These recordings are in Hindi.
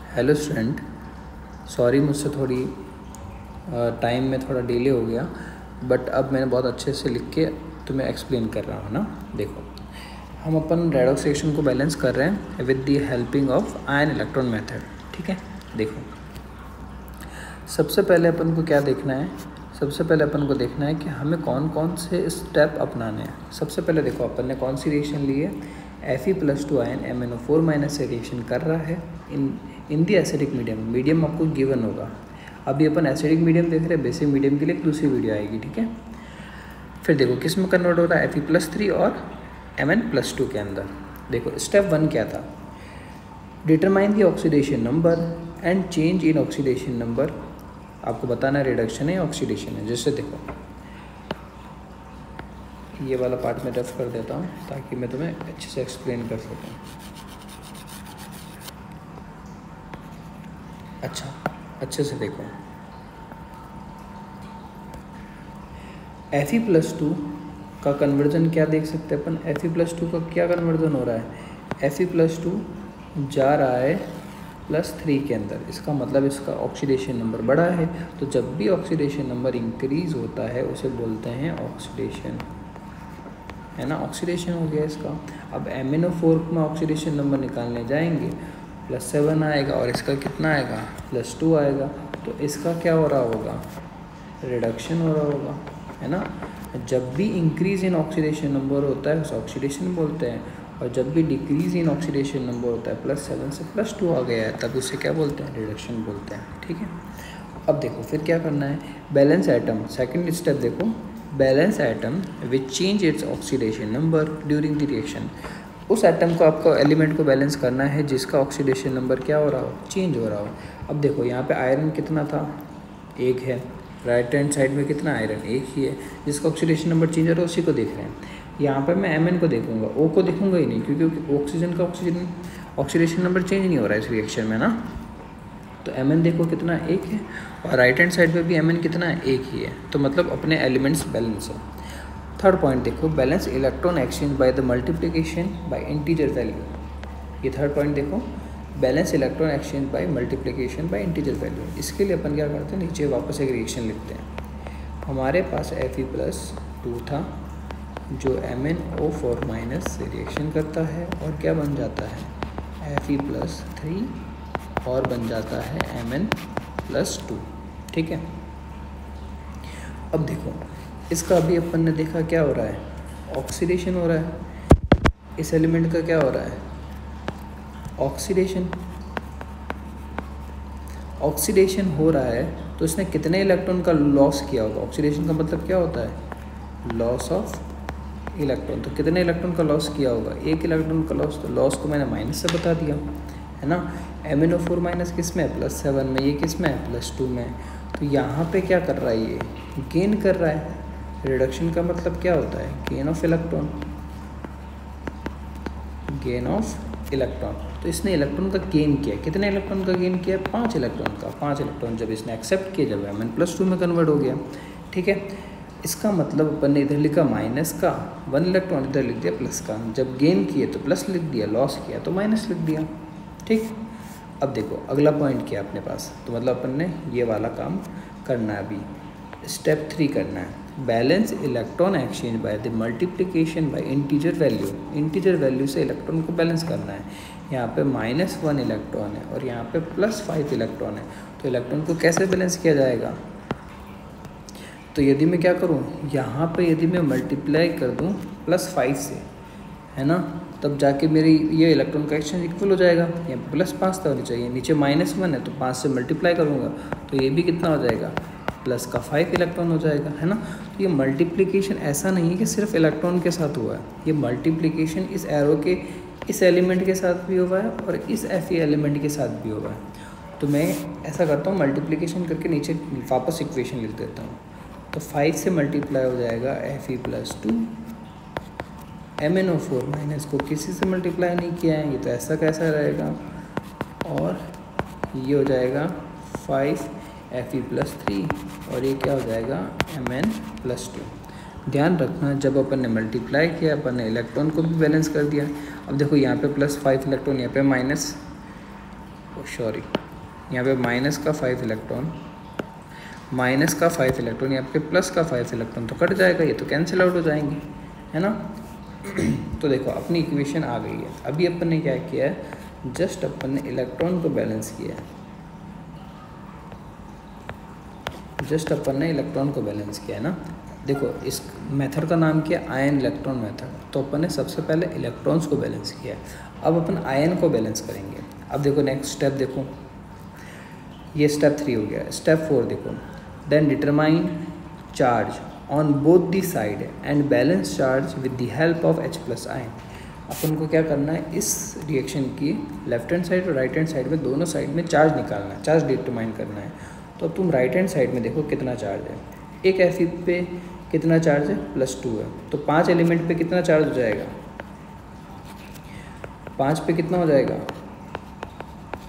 हेलो स्टूडेंट, सॉरी मुझसे थोड़ी टाइम में थोड़ा डिले हो गया, बट अब मैंने बहुत अच्छे से लिख के तुम्हें एक्सप्लेन कर रहा हूँ ना। देखो, हम अपन रेडॉक्स रिएक्शन को बैलेंस कर रहे हैं with the helping of ion electron method. ठीक है, देखो सबसे पहले अपन को क्या देखना है, सबसे पहले अपन को देखना है कि हमें कौन कौन से स्टेप अपनाने हैं। सबसे पहले देखो अपन ने कौन सी रिएक्शन ली है, Fe+2 आयन MnO4- से रिएक्शन कर रहा है इन दी एसिडिक मीडियम। मीडियम आपको गिवन होगा। अभी अपन एसिडिक मीडियम देख रहे हैं, बेसिक मीडियम के लिए एक दूसरी वीडियो आएगी। ठीक है, फिर देखो किस में कन्वर्ट हो रहा है, Fe+3 और Mn+2 के अंदर। देखो स्टेप 1 क्या था, determine the oxidation number and change in oxidation number. आपको बताना है रिडक्शन है या ऑक्सीडेशन है। जैसे देखो ये वाला पार्ट मैं रफ कर देता हूँ ताकि मैं तुम्हें अच्छे से एक्सप्लेन कर सकूँ। अच्छा, अच्छे से देखो, Fe+2 का कन्वर्जन क्या देख सकते हैं अपन। Fe+2 का क्या कन्वर्जन हो रहा है, Fe+2 जा रहा है +3 के अंदर। इसका मतलब इसका ऑक्सीडेशन नंबर बढ़ा है। तो जब भी ऑक्सीडेशन नंबर इंक्रीज होता है उसे बोलते हैं ऑक्सीडेशन, है ना। ऑक्सीडेशन हो गया इसका। अब MnO4 में ऑक्सीडेशन नंबर निकालने जाएंगे, +7 आएगा और इसका कितना आएगा, +2 आएगा। तो इसका क्या हो रहा होगा, रिडक्शन हो रहा होगा, है ना। जब भी इंक्रीज इन ऑक्सीडेशन नंबर होता है उसे ऑक्सीडेशन बोलते हैं, और जब भी डिक्रीज इन ऑक्सीडेशन नंबर होता है +7 से +2 आ गया है तब उसे क्या बोलते हैं, रिडक्शन बोलते हैं। ठीक है, अब देखो फिर क्या करना है, बैलेंस एटम। सेकंड स्टेप देखो, balance atom which change its oxidation number during the reaction. उस एटम को, आपको एलिमेंट को बैलेंस करना है जिसका ऑक्सीडेशन नंबर क्या हो रहा हो, चेंज हो रहा हो। अब देखो यहाँ पे आयरन कितना था, 1 है। राइट हैंड साइड में कितना आयरन, 1 ही है। जिसका ऑक्सीडेशन नंबर चेंज हो रहा है उसी को देख रहे हैं। यहाँ पर मैं Mn को देखूंगा, O को देखूंगा ही नहीं, क्योंकि ऑक्सीजन का ऑक्सीडेशन नंबर चेंज नहीं हो रहा है इस रिएक्शन में ना। तो Mn देखो कितना, 1 है, और राइट हैंड साइड पे भी Mn कितना है, 1 ही है। तो मतलब अपने एलिमेंट्स बैलेंस है। थर्ड पॉइंट देखो, balance electron exchange by the multiplication bye integer value. ये थर्ड पॉइंट देखो, balance electron exchange bye multiplication bye integer value. इसके लिए अपन क्या करते हैं, नीचे वापस एक रिएक्शन लिखते हैं। हमारे पास Fe+2 था जो MnO4- से रिएक्शन करता है और क्या बन जाता है, Fe+3 और बन जाता है Mn+2। ठीक है, अब देखो इसका अभी अपन ने देखा क्या हो रहा है, ऑक्सीडेशन हो रहा है। इस एलिमेंट का क्या हो रहा है, ऑक्सीडेशन हो रहा है। तो इसने कितने इलेक्ट्रॉन का लॉस किया होगा। ऑक्सीडेशन का मतलब क्या होता है, लॉस ऑफ इलेक्ट्रॉन। तो कितने इलेक्ट्रॉन का लॉस किया होगा, 1 इलेक्ट्रॉन का लॉस। तो लॉस को मैंने माइनस से बता दिया, है ना। MnO4- किस में है, +7 में। ये किस में है, +2 में। तो यहाँ पे क्या कर रहा है, ये गेन कर रहा है। रिडक्शन का मतलब क्या होता है, gain of electron, gain of electron. तो इसने इलेक्ट्रॉन का गेन किया, कितने इलेक्ट्रॉन का गेन किया, 5 इलेक्ट्रॉन का। 5 इलेक्ट्रॉन जब इसने एक्सेप्ट किया, जब Mn+2 में कन्वर्ट हो गया। ठीक है, इसका मतलब अपन ने इधर लिखा माइनस का 1 इलेक्ट्रॉन, इधर लिख दिया प्लस का। जब गेन किए तो प्लस लिख दिया, लॉस किया तो माइनस लिख दिया। ठीक, अब देखो अगला पॉइंट क्या अपने पास। तो मतलब अपन ने ये वाला काम करना है। अभी स्टेप 3 करना है, balance electron exchange by the multiplication bye integer value. Integer value से इलेक्ट्रॉन को बैलेंस करना है। यहाँ पे -1 इलेक्ट्रॉन है और यहाँ पे +5 इलेक्ट्रॉन है। तो इलेक्ट्रॉन को कैसे बैलेंस किया जाएगा, तो यदि मैं क्या करूँ, यहाँ पे यदि मैं मल्टीप्लाई कर दूँ +5 से, है ना, तब जाके मेरी ये इलेक्ट्रॉन का एक्सचेंज इक्वल हो जाएगा। यहाँ पे +5 होनी चाहिए, नीचे -1 है तो 5 से मल्टीप्लाई करूँगा तो ये भी कितना हो जाएगा, +5 इलेक्ट्रॉन हो जाएगा, है ना। तो ये मल्टीप्लिकेशन ऐसा नहीं है कि सिर्फ इलेक्ट्रॉन के साथ हुआ है। ये मल्टीप्लिकेशन इस एरो के इस एलिमेंट के साथ भी हुआ है और इस Fe एलिमेंट के साथ भी हुआ है। तो मैं ऐसा करता हूँ, मल्टीप्लिकेशन करके नीचे वापस इक्वेशन लिख देता हूँ। तो 5 से मल्टीप्लाई हो जाएगा Fe+2, MnO4- को किसी से मल्टीप्लाई नहीं किया है, ये तो ऐसा कैसा रहेगा। और ये हो जाएगा 5 Fe+3 और ये क्या हो जाएगा, Mn+2। ध्यान रखना, जब अपन ने मल्टीप्लाई किया अपन ने इलेक्ट्रॉन को भी बैलेंस कर दिया। अब देखो यहाँ पे +5 इलेक्ट्रॉन, यहाँ पे माइनस, सॉरी यहाँ पे माइनस का 5 इलेक्ट्रॉन, माइनस का 5 इलेक्ट्रॉन, यहाँ पे प्लस का 5 इलेक्ट्रॉन, तो कट जाएगा, ये तो कैंसिल आउट हो जाएंगे, है ना। तो देखो अपनी इक्वेशन आ गई है। अभी अपन ने क्या किया है, जस्ट अपन ने इलेक्ट्रॉन को बैलेंस किया है, जस्ट अपन ने इलेक्ट्रॉन को बैलेंस किया है ना। देखो इस मेथड का नाम क्या है, आयन इलेक्ट्रॉन मेथड। तो अपन ने सबसे पहले इलेक्ट्रॉन्स को बैलेंस किया है, अब अपन आयन को बैलेंस करेंगे। अब देखो नेक्स्ट स्टेप देखो, ये स्टेप 3 हो गया। स्टेप 4 देखो, then determine charge on both the side and balance charge with the help of H+ ion. अपन को क्या करना है, इस रिएक्शन की लेफ्ट हैंड साइड और राइट हैंड साइड में दोनों साइड में चार्ज निकालना है, चार्ज डिटरमाइन करना है। तो अब तुम राइट हैंड साइड में देखो कितना चार्ज है, एक Fe पे कितना चार्ज है, +2 है। तो 5 एलिमेंट पे कितना चार्ज हो जाएगा, 5 पे कितना हो जाएगा,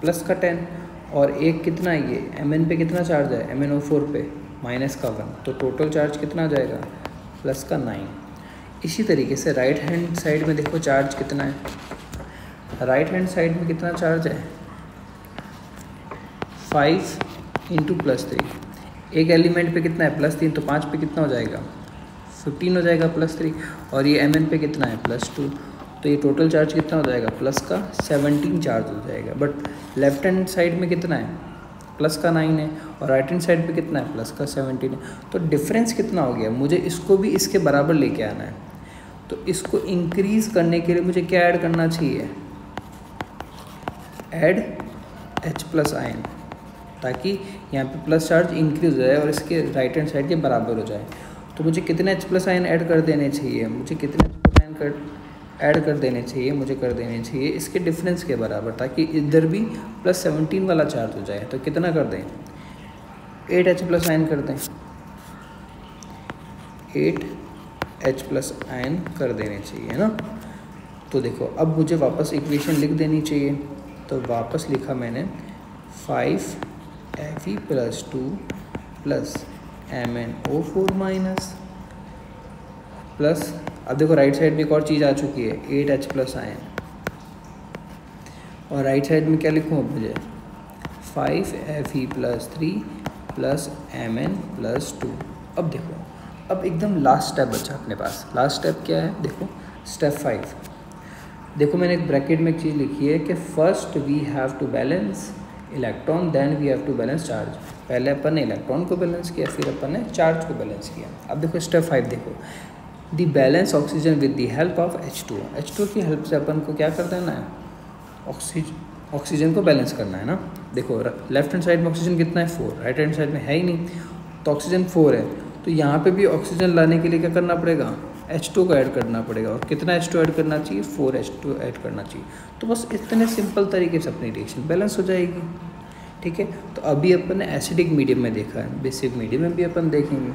प्लस का 10, और एक कितना है ये Mn पे कितना चार्ज है, MnO4 पे माइनस का 1, तो टोटल चार्ज कितना आ जाएगा, प्लस का 9। इसी तरीके से राइट हैंड साइड में देखो चार्ज कितना है, राइट हैंड साइड में कितना चार्ज है, 5 × +3, एक एलिमेंट पे कितना है, +3, तो 5 पे कितना हो जाएगा, 15 हो जाएगा +3, और ये Mn पे कितना है, +2, तो ये टोटल चार्ज कितना हो जाएगा, प्लस का 17 चार्ज हो जाएगा। बट लेफ्ट हैंड साइड में कितना है, प्लस का 9 है, और राइट हैंड साइड पे कितना है, प्लस का 17 है। तो डिफरेंस कितना हो गया, मुझे इसको भी इसके बराबर लेके आना है। तो इसको इंक्रीज़ करने के लिए मुझे क्या ऐड करना चाहिए, ऐड H+ आयन, ताकि यहाँ पे प्लस चार्ज इंक्रीज हो जाए और इसके राइट हैंड साइड के बराबर हो जाए। तो मुझे कितने H+ आयन ऐड कर देने चाहिए, मुझे कितने H+ आयन ऐड कर देने चाहिए, मुझे कर देने चाहिए इसके डिफरेंस के बराबर, ताकि इधर भी +17 वाला चार्ज हो जाए। तो कितना कर दें, 8 H+ आयन कर दें, 8 H+ आयन कर देने चाहिए, है ना। तो देखो अब मुझे वापस इक्वेशन लिख देनी चाहिए। तो वापस लिखा मैंने 5 Fe+2 plus MnO4 minus plus, अब देखो राइट साइड में एक और चीज़ आ चुकी है, 8 H+ आयन, और राइट साइड में क्या लिखूँ मुझे, 5 Fe+3 प्लस Mn+2। अब देखो अब एकदम लास्ट स्टेप बचा अपने पास। लास्ट स्टेप क्या है, देखो स्टेप 5। देखो मैंने एक ब्रैकेट में एक चीज़ लिखी है कि first we have to balance electron then we have to balance charge. पहले अपन ने इलेक्ट्रॉन को बैलेंस किया, फिर अपन ने चार्ज को बैलेंस किया। अब देखो स्टेप 5 देखो, the balance oxygen with the help of H2। H2 की हेल्प से अपन को क्या कर देना है, ऑक्सीजन को बैलेंस करना है ना। देखो लेफ्ट हैंड साइड में ऑक्सीजन कितना है, 4, राइट हैंड साइड में है ही नहीं, तो ऑक्सीजन 4 है। तो यहाँ पे भी ऑक्सीजन लाने के लिए क्या करना पड़ेगा, H2 को ऐड करना पड़ेगा। और कितना H2 ऐड करना चाहिए, 4 H2 ऐड करना चाहिए। तो बस इतने सिंपल तरीके से अपनी रिएक्शन बैलेंस हो जाएगी, ठीक है। तो अभी अपन ने एसिडिक मीडियम में देखा है, बेसिक मीडियम में भी अपन देखेंगे।